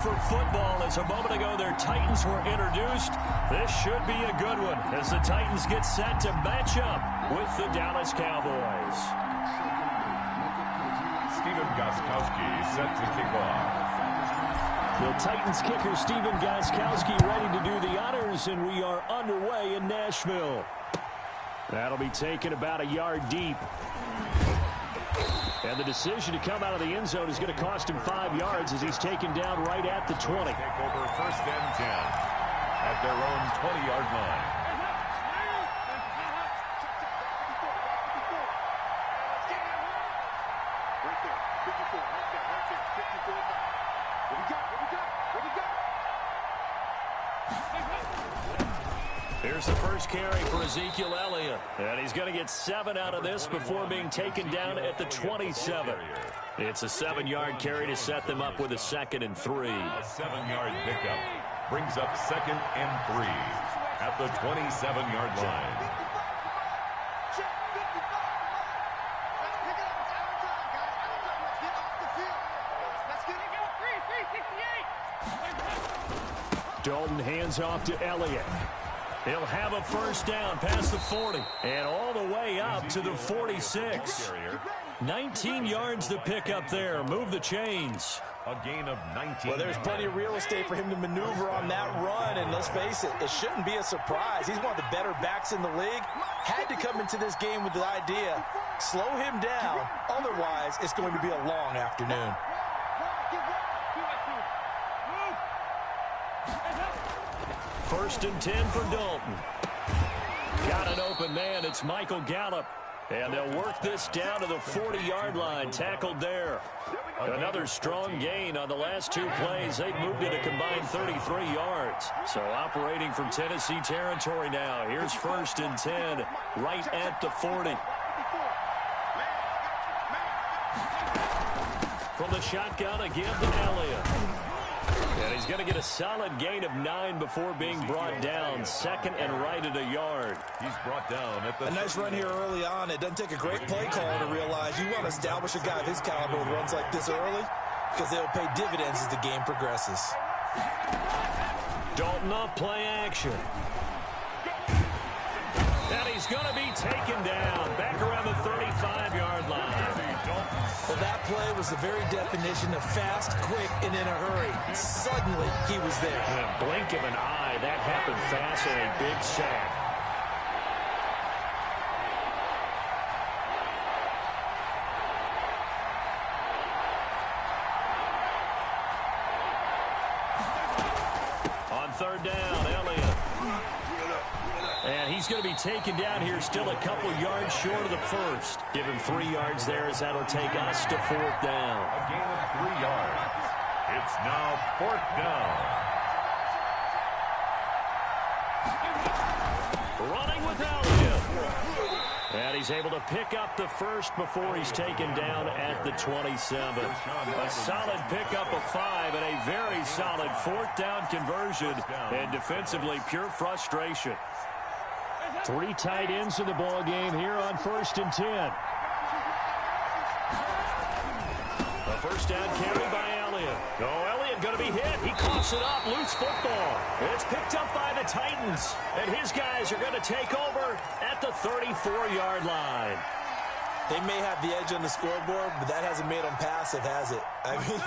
For football, as a moment ago their Titans were introduced. This should be a good one as the Titans get set to match up with the Dallas Cowboys. Stephen Gostkowski set to kick off. The Titans kicker Stephen Gostkowski ready to do the honors, and we are underway in Nashville. That'll be taken about a yard deep. And the decision to come out of the end zone is going to cost him 5 yards as he's taken down right at the 20. Take over 1st and 10 at their own 20-yard line. Here's the first carry for Ezekiel Elliott. And he's going to get 7 out of this before being taken down at the 27. It's a 7-yard carry to set them up with a 2nd and 3. A 7-yard pickup brings up 2nd and 3 at the 27-yard line. Dalton hands off to Elliott. He'll have a first down past the 40 and all the way up to the 46. 19 yards to pick up there. Move the chains. A gain of 19. Well, there's plenty of real estate for him to maneuver on that run, and let's face it, it shouldn't be a surprise. He's one of the better backs in the league. Had to come into this game with the idea, slow him down, otherwise it's going to be a long afternoon. First and 10 for Dalton. Got an open man. It's Michael Gallup. And they'll work this down to the 40-yard line. Tackled there. Another strong gain on the last 2 plays. They've moved it a combined 33 yards. So operating from Tennessee territory now. Here's 1st and 10 right at the 40. From the shotgun again to Elliott. And he's going to get a solid gain of 9 before being brought down. 2nd and right at a yard. He's brought down at the a nice run here early on. It doesn't take a great play call to realize you want to establish a guy of his caliber with runs like this early because they'll pay dividends as the game progresses. Dalton off play action. And he's going to be taken down back around the 35-yard line. Well, that play was the very definition of fast, quick, and in a hurry. Suddenly, he was there. In a blink of an eye, that happened fast and a big sack. On 3rd down, Elliott. And he's going to be taken down here still a couple yards short of the first. Give him 3 yards there as that'll take us to 4th down. A gain of 3 yards. It's now 4th down. Running with Elliott. And he's able to pick up the first before he's taken down at the 27. A solid pickup of 5 and a very solid 4th down conversion. And defensively, pure frustration. 3 tight ends in the ball game here on 1st and 10. A first down carry by Elliott. Oh, Elliott going to be hit. He coughs it up. Loose football. It's picked up by the Titans. And his guys are going to take over at the 34-yard line. They may have the edge on the scoreboard, but that hasn't made them passive, has it? I mean,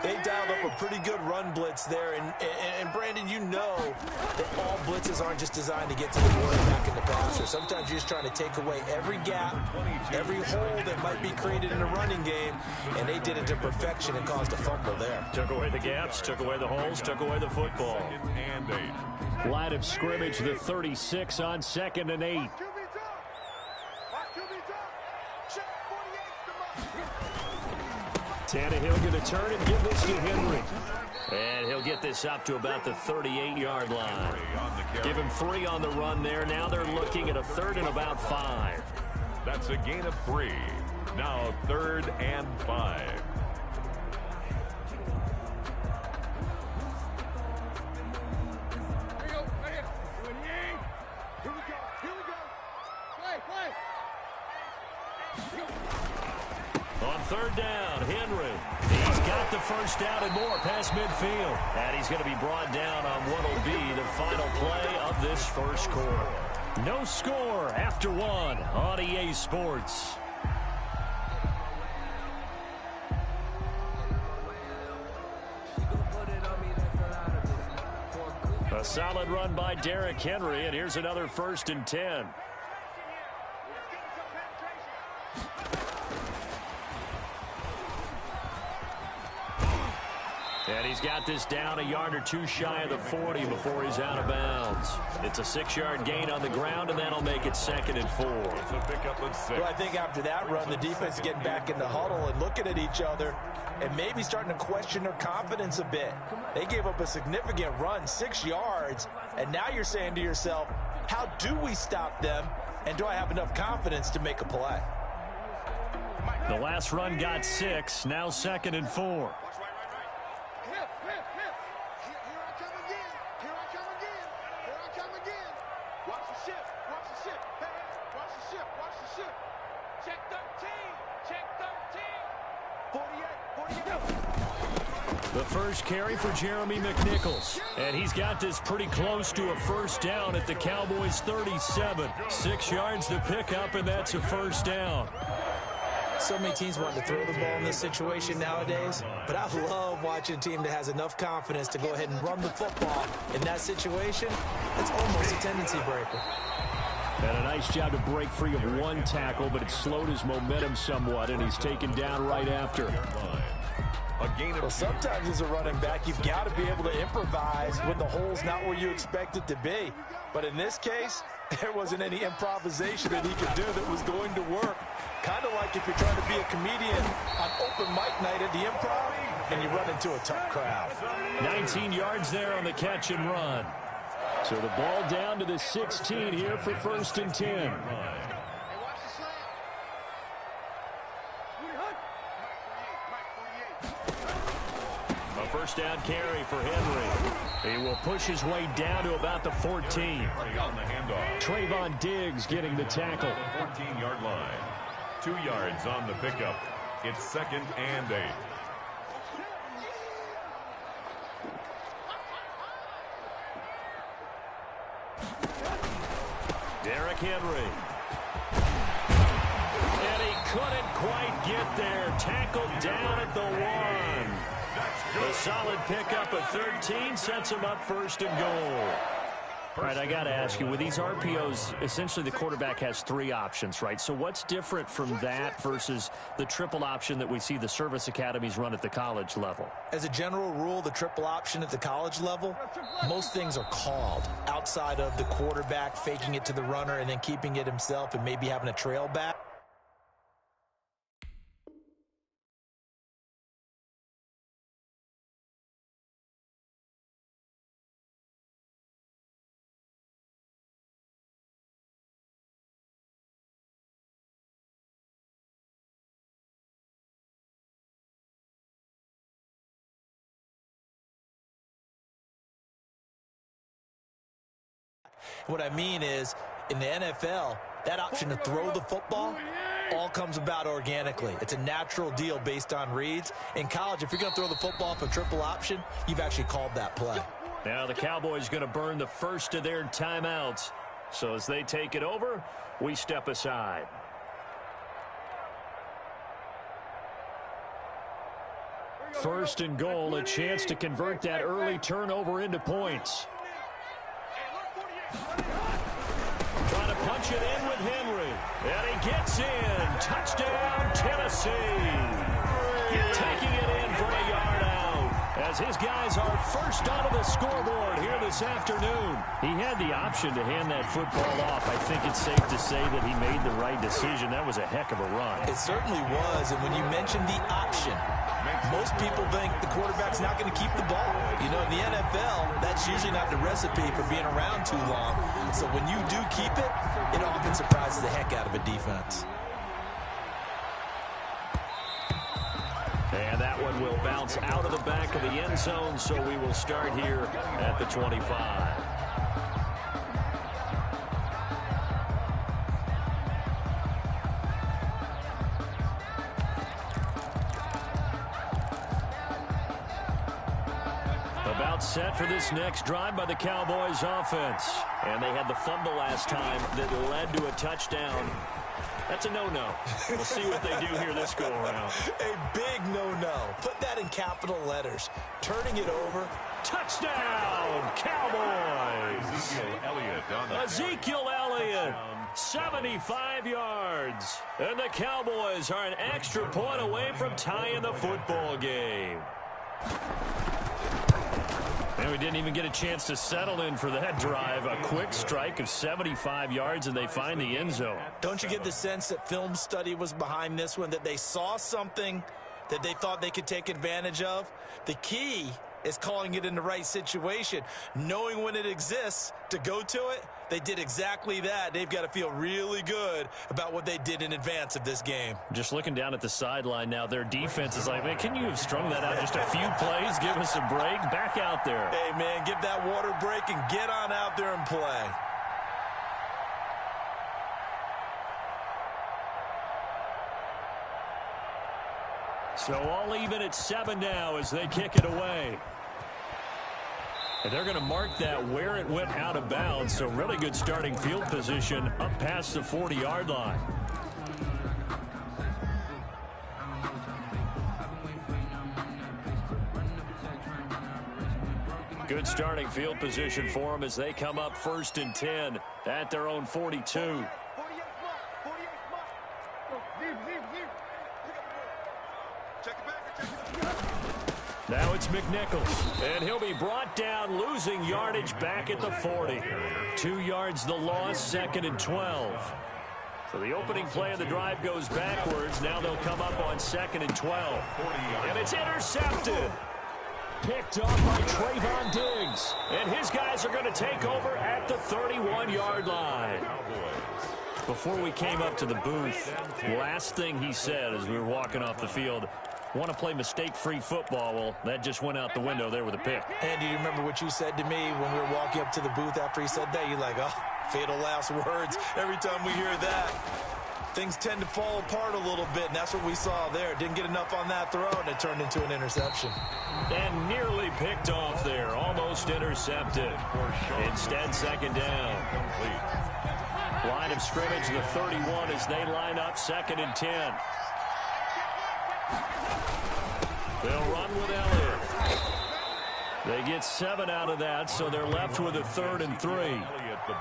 they dialed up a pretty good run blitz there. And Brandon, you know that all blitzes aren't just designed to get to the quarterback in the passer. Sometimes you're just trying to take away every gap, every hole that might be created in the running game, and they did it to perfection and caused a fumble there. Took away the gaps, took away the holes, took away the football. Line of scrimmage, the 36 on 2nd and 8. Tannehill going to turn and give this to Henry. And he'll get this up to about the 38-yard line. Give him 3 on the run there. Now they're looking at a 3rd and about 5. That's a gain of 3. Now 3rd and 5. On 3rd down, Henry. He's got the first down and more past midfield. And he's going to be brought down on what will be the final play of this first quarter. No score after one on EA Sports. A solid run by Derrick Henry, and here's another 1st and 10. And he's got this down a yard or two shy of the 40 before he's out of bounds. It's a 6-yard gain on the ground, and that'll make it 2nd and 4. It's a pickup at 6. Well, I think after that run, the defense is getting back in the huddle and looking at each other and maybe starting to question their confidence a bit. They gave up a significant run, 6 yards, and now you're saying to yourself, how do we stop them, and do I have enough confidence to make a play? The last run got 6, now 2nd and 4. The first carry for Jeremy McNichols. And he's got this pretty close to a first down at the Cowboys' 37. 6 yards to pick up, and that's a first down. So many teams want to throw the ball in this situation nowadays, but I love watching a team that has enough confidence to go ahead and run the football. In that situation, it's almost a tendency breaker. And a nice job to break free of one tackle, but it slowed his momentum somewhat, and he's taken down right after. Well, sometimes as a running back, you've got to be able to improvise when the hole's not where you expect it to be. But in this case, there wasn't any improvisation that he could do that was going to work. Kind of like if you're trying to be a comedian on open mic night at the Improv and you run into a tough crowd. 19 yards there on the catch and run. So the ball down to the 16 here for 1st and 10. A first down carry for Henry. He will push his way down to about the 14. Trayvon Diggs getting the tackle. 14-yard line. 2 yards on the pickup. It's 2nd and 8. Derrick Henry. And he couldn't quite get there. Tackled down at the 1. A solid pickup of 13 sets him up 1st and goal. All right, I got to ask you, with these RPOs, essentially the quarterback has 3 options, right? So what's different from that versus the triple option that we see the service academies run at the college level? As a general rule, the triple option at the college level, most things are called outside of the quarterback faking it to the runner and then keeping it himself and maybe having a trail back. What I mean is, in the NFL, that option to throw the football all comes about organically. It's a natural deal based on reads. In college, if you're going to throw the football off a triple option, you've actually called that play. Now the Cowboys going to burn the first of their timeouts. So as they take it over, we step aside. First and goal, a chance to convert that early turnover into points. Trying to punch it in with Henry. And he gets in. Touchdown, Tennessee. Taking it in for a yard out. As his guys are first onto the scoreboard here this afternoon. He had the option to hand that football off. I think it's safe to say that he made the right decision. That was a heck of a run. It certainly was. And when you mention the option, most people think the quarterback's not going to keep the ball. You know, in the NFL, that's usually not the recipe for being around too long. So when you do keep it, it often surprises the heck out of a defense. And that one will bounce out of the back of the end zone, so we will start here at the 25. About set for this next drive by the Cowboys offense. And they had the fumble last time that led to a touchdown. That's a no-no. We'll see what they do here this go-around. A big no-no. Put that in capital letters. Turning it over. Touchdown, Cowboys! Ezekiel Elliott, 75 yards. And the Cowboys are an extra point away from tying the football game. And we didn't even get a chance to settle in for that drive. A quick strike of 75 yards, and they find the end zone. Don't you get the sense that film study was behind this one, that they saw something that they thought they could take advantage of? The key is calling it in the right situation, knowing when it exists to go to it. They did exactly that. They've got to feel really good about what they did in advance of this game. Just looking down at the sideline now, their defense is like, man, can you have strung that out just a few plays? Give us a break. Back out there. Hey, man, give that water break and get on out there and play. So all even at 7 now as they kick it away. And they're going to mark that where it went out of bounds. So really good starting field position up past the 40-yard line. Good starting field position for them as they come up 1st and 10 at their own 42. Now it's McNichols, and he'll be brought down, losing yardage back at the 40. 2 yards the loss, 2nd and 12. So the opening play of the drive goes backwards. Now they'll come up on 2nd and 12. And it's intercepted. Picked off by Trayvon Diggs. And his guys are going to take over at the 31-yard line. Before we came up to the booth, last thing he said as we were walking off the field, want to play mistake-free football. Well, that just went out the window there with a pick. And do you remember what you said to me when we were walking up to the booth after he said that? You're like, oh, fatal last words. Every time we hear that, things tend to fall apart a little bit, and that's what we saw there. Didn't get enough on that throw, and it turned into an interception. And nearly picked off there. Almost intercepted. Instead, 2nd down. Line of scrimmage, the 31 as they line up 2nd and 10. They'll run with Elliott. They get 7 out of that, so they're left with a 3rd and 3.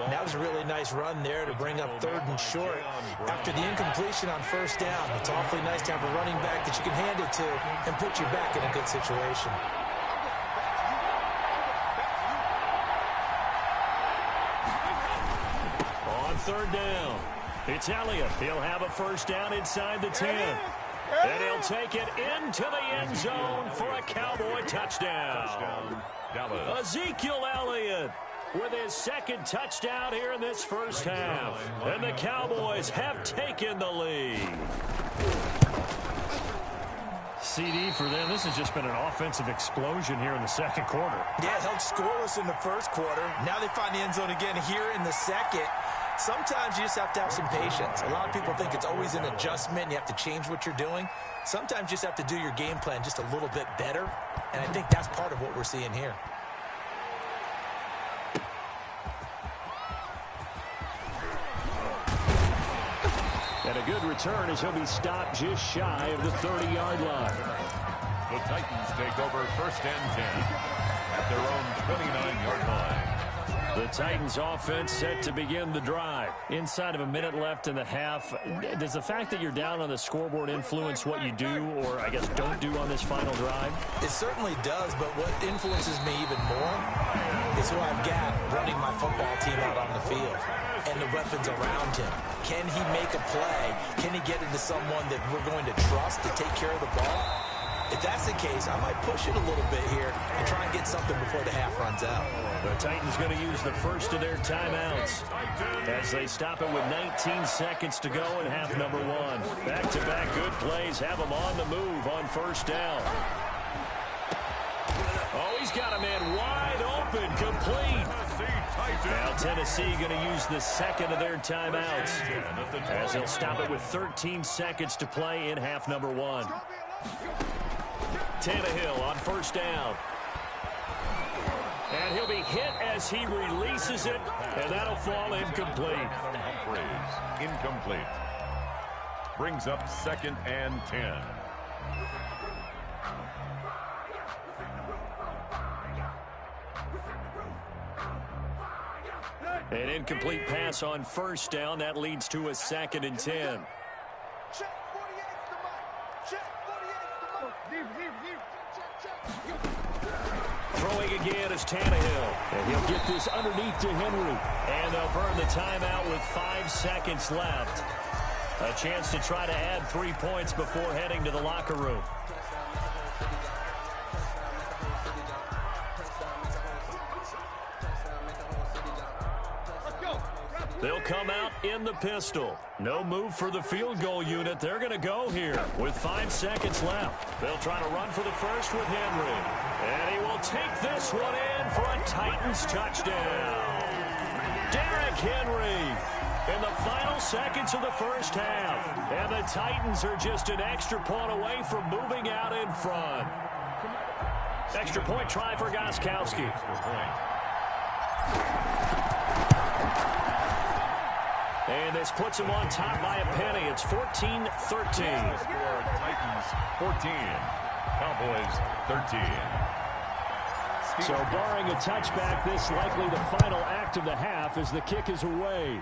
That was a really nice run there to bring up 3rd and short. After the incompletion on 1st down, it's awfully nice to have a running back that you can hand it to and put you back in a good situation. On 3rd down, it's Elliott. He'll have a 1st down inside the 10. And he'll take it into the end zone for a Cowboy touchdown. Ezekiel Elliott with his 2nd touchdown here in this first half. And the Cowboys have taken the lead. CD for them. This has just been an offensive explosion here in the 2nd quarter. Yeah, held scoreless in the 1st quarter. Now they find the end zone again here in the 2nd. Sometimes you just have to have some patience. A lot of people think it's always an adjustment. You have to change what you're doing. Sometimes you just have to do your game plan just a little bit better. And I think that's part of what we're seeing here. And a good return as he'll be stopped just shy of the 30-yard line. The Titans take over 1st and 10 at their own 29-yard line. The Titans offense set to begin the drive. Inside of a minute left in the half, does the fact that you're down on the scoreboard influence what you do or, I guess, don't do on this final drive? It certainly does, but what influences me even more is who I've got running my football team out on the field and the weapons around him. Can he make a play? Can he get into someone that we're going to trust to take care of the ball? If that's the case, I might push it a little bit here and try and get something before the half runs out. The Titans going to use the first of their timeouts as they stop it with 19 seconds to go in half number 1. Back-to-back good plays have them on the move on 1st down. Oh, he's got a man wide open, complete. Now Tennessee going to use the 2nd of their timeouts as they'll stop it with 13 seconds to play in half number 1. Tannehill on 1st down. to be hit as he releases it, and that'll fall incomplete. Incomplete. Brings up 2nd and 10. An incomplete pass on 1st down. That leads to a 2nd and 10. Throwing again is Tannehill. And he'll get this underneath to Henry. And they'll burn the timeout with 5 seconds left. A chance to try to add 3 points before heading to the locker room. They'll come out in the pistol. No move for the field goal unit. They're going to go here with 5 seconds left. They'll try to run for the first with Henry. And he will take this one in for a Titans touchdown. Derrick Henry in the final seconds of the first half. And the Titans are just an extra point away from moving out in front. Extra point try for Gostkowski. And this puts him on top by a penny. It's 14-13. Titans 14. Cowboys 13. So barring a touchback, this likely the final act of the half as the kick is away.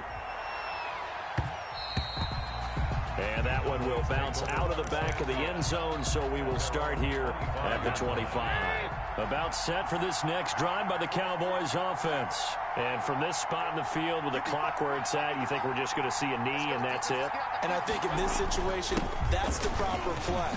And that one will bounce out of the back of the end zone, so we will start here at the 25. About set for this next drive by the Cowboys offense. And from this spot in the field with the clock where it's at, you think we're just going to see a knee and that's it? And I think in this situation, that's the proper play.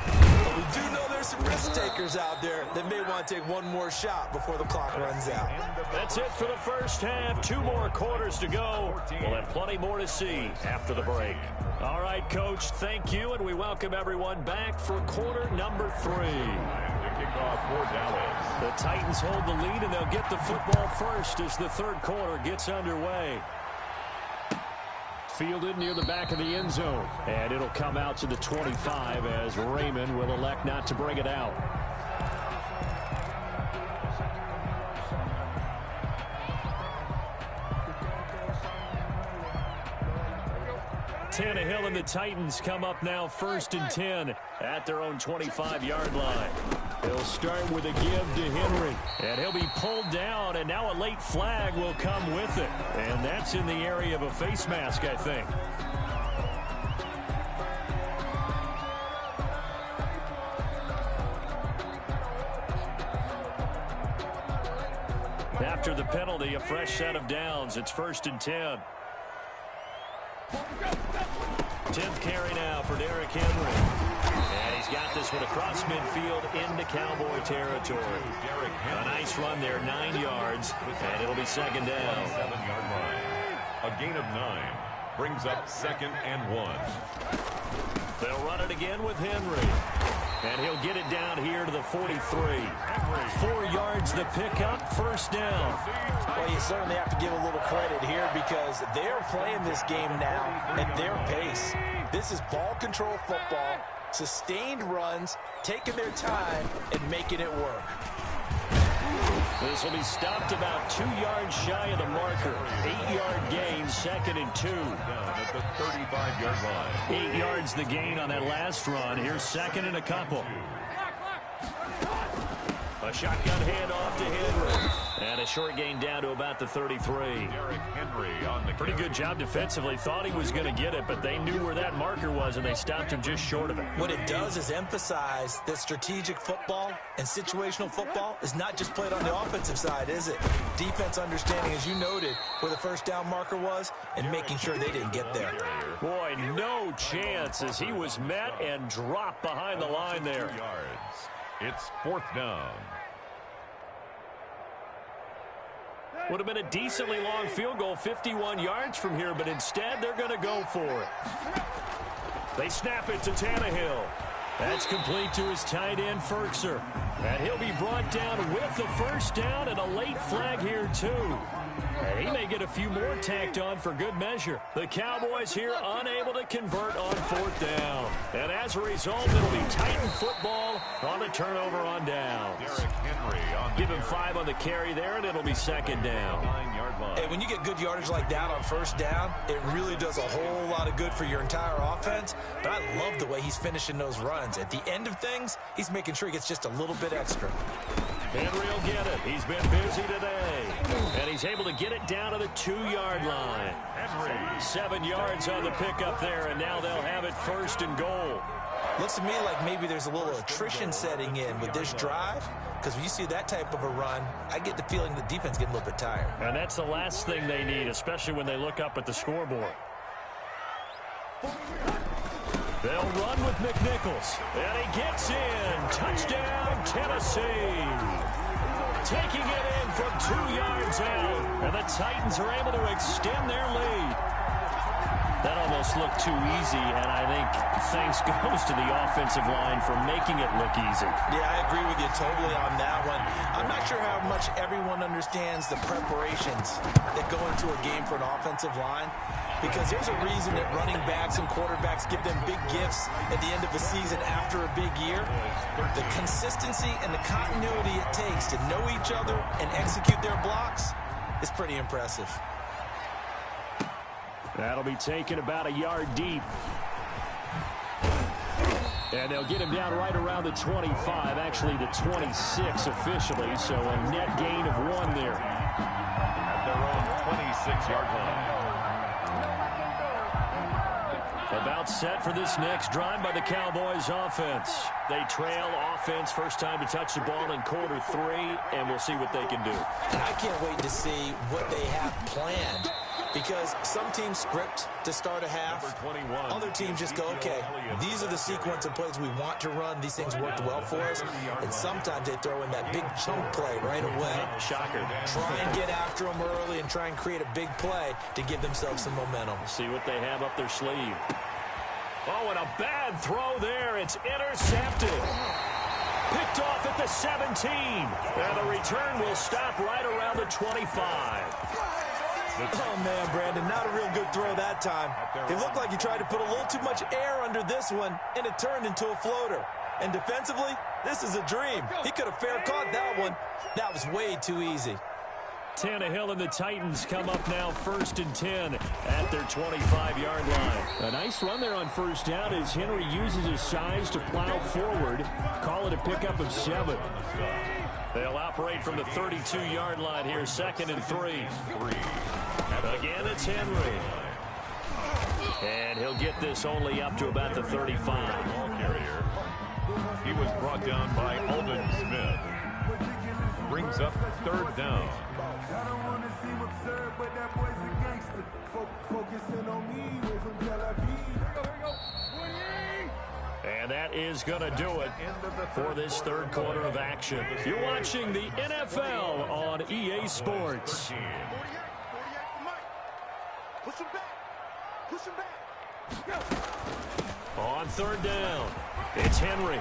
But we do know there's some risk takers out there that may want to take one more shot before the clock runs out. That's it for the first half. 2 more quarters to go. We'll have plenty more to see after the break. All right, Coach, thank you, and we welcome everyone back for quarter number 3. The Titans hold the lead, and they'll get the football first as the 3rd quarter gets underway. Fielded near the back of the end zone, and it'll come out to the 25 as Raymond will elect not to bring it out. Tannehill and the Titans come up now 1st and 10 at their own 25-yard line. He'll start with a give to Henry, and he'll be pulled down, and now a late flag will come with it. And that's in the area of a face mask, I think. After the penalty, a fresh set of downs. It's 1st and 10. 10th carry now for Derrick Henry. And he's got this one across midfield into Cowboy territory. A nice run there, 9 yards, and it'll be 2nd down. 7-yard line. A gain of 9 brings up 2nd and 1. They'll run it again with Henry. And he'll get it down here to the 43. 4 yards the pickup, 1st down. Well, you certainly have to give a little credit here because they're playing this game now at their pace. This is ball control football, sustained runs, taking their time, and making it work. This will be stopped about 2 yards shy of the marker. 8-yard gain, 2nd and 2. Down at the 35-yard line. 8 yards the gain on that last run. Here's 2nd and a couple. A shotgun handoff to Henry. And a short gain down to about the 33. Derrick Henry on the Pretty good job defensively. Thought he was going to get it, but they knew where that marker was, and they stopped him just short of it. What it does is emphasize that strategic football and situational football is not just played on the offensive side, is it? Defense understanding, as you noted, where the 1st down marker was and making sure they didn't get there. Boy, no chance as he was met and dropped behind the line there. 2 yards. It's 4th down. Would have been a decently long field goal, 51 yards from here, but instead they're going to go for it. They snap it to Tannehill. That's complete to his tight end, Ferkser. And he'll be brought down with the first down and a late flag here, too. And he may get a few more tacked on for good measure. The Cowboys here unable to convert on fourth down. And as a result, it'll be Titan football on the turnover on downs. Derrick Henry on Give him 5 on the carry there, and it'll be second down. 9-yard line. Hey, when you get good yardage like that on first down, it really does a whole lot of good for your entire offense. But I love the way he's finishing those runs. At the end of things, he's making sure he gets just a little bit extra. Henry will get it. He's been busy today. And he's able to get it down to the 2-yard line. Henry. 7 yards on the pickup there, and now they'll have it first and goal. Looks to me like maybe there's a little attrition setting in with this drive, because when you see that type of a run, I get the feeling the defense getting a little bit tired. And that's the last thing they need, especially when they look up at the scoreboard. They'll run with McNichols. And he gets in. Touchdown, Tennessee. Taking it in from 2 yards out. And the Titans are able to extend their lead. That almost looked too easy, and I think thanks goes to the offensive line for making it look easy. Yeah, I agree with you totally on that one. I'm not sure how much everyone understands the preparations that go into a game for an offensive line, because there's a reason that running backs and quarterbacks give them big gifts at the end of the season after a big year. The consistency and the continuity it takes to know each other and execute their blocks is pretty impressive. That'll be taken about a yard deep. And they'll get him down right around the 25, actually the 26 officially, so a net gain of 1 there. At their own 26-yard line. About set for this next drive by the Cowboys offense. They trail offense, first time to touch the ball in quarter 3, and we'll see what they can do. And I can't wait to see what they have planned. Because some teams script to start a half. Other teams just go, okay, these are the sequence of plays we want to run. These things worked well for us. And sometimes they throw in that big chunk play right away. Shocker. Try and get after them early and try and create a big play to give themselves some momentum. See what they have up their sleeve. Oh, and a bad throw there. It's intercepted. Picked off at the 17. And the return will stop right around the 25. Oh, man, Brandon, not a real good throw that time. It looked like he tried to put a little too much air under this one, and it turned into a floater. And defensively, this is a dream. He could have fair caught that one. That was way too easy. Tannehill and the Titans come up now first and 10 at their 25-yard line. A nice run there on first down as Henry uses his size to plow forward. Call it a pickup of 7. They'll operate from the 32-yard line here, second and 3. Again, it's Henry. And he'll get this only up to about the 35. Ball carrier. He was brought down by Aldon Smith. Brings up third down. And that is going to do it for this third quarter of action. You're watching the NFL on EA Sports. On third down, it's Henry.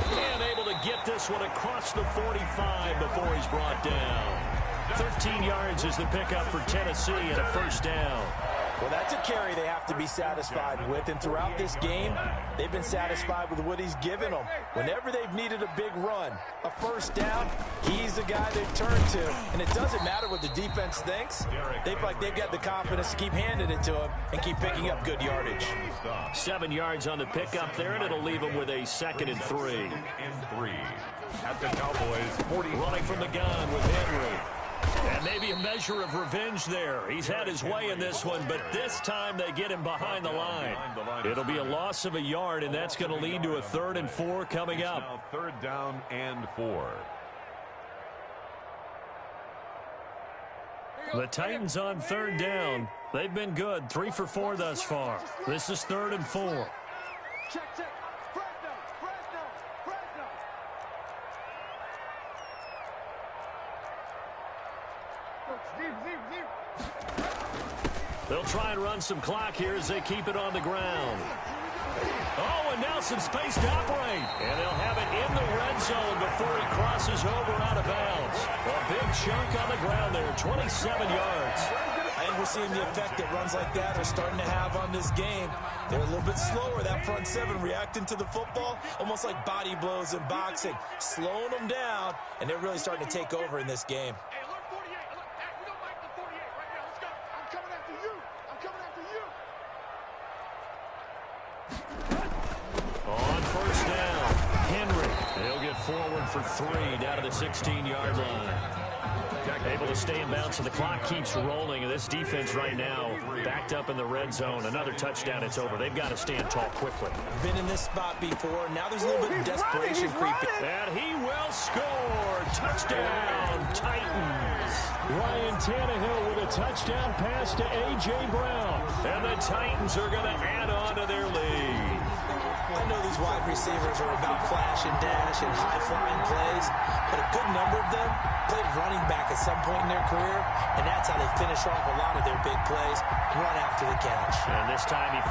And able to get this one across the 45 before he's brought down. 13 yards is the pickup for Tennessee and a first down. Well, that's a carry they have to be satisfied with, and throughout this game, they've been satisfied with what he's given them. Whenever they've needed a big run, a first down, he's the guy they've turned to. And it doesn't matter what the defense thinks. They feel like they've got the confidence to keep handing it to him and keep picking up good yardage. 7 yards on the pickup there, and it'll leave him with a second and 3. At the Cowboys 40. Running from the gun with Henry. And maybe a measure of revenge there. He's had his way in this one, but this time they get him behind the line. It'll be a loss of a yard, and that's going to lead to a 3rd and 4 coming up. Now 3rd down and 4. The Titans on 3rd down. They've been good, 3 for 4 thus far. This is 3rd and 4. They'll try and run some clock here as they keep it on the ground. Oh, and now ball, some space to operate. And they'll have it in the red zone before he crosses over out of bounds. A big chunk on the ground there, 27 yards. And we're seeing the effect that runs like that are starting to have on this game. They're a little bit slower, that front seven, reacting to the football, almost like body blows in boxing, slowing them down, and they're really starting to take over in this game. Hey, look, 48. Look, we don't like the 48 right now. Let's go. I'm coming after you. I'm coming after you. On first down, Henry. He'll get forward for 3 down to the 16-yard line. Able to stay in bounds, so the clock keeps rolling. And this defense right now backed up in the red zone. Another touchdown, it's over. They've got to stand tall quickly. Been in this spot before. Now there's a little bit of desperation creeping. And he will score. Touchdown, Titans. Ryan Tannehill with a touchdown pass to A.J. Brown. And the Titans are going to add on to their lead. I know these wide receivers are about flash and dash and high-flying plays, but a good number of them played running back at some point in their career, and that's how they finish off a lot of their big plays, run after the catch. And this time he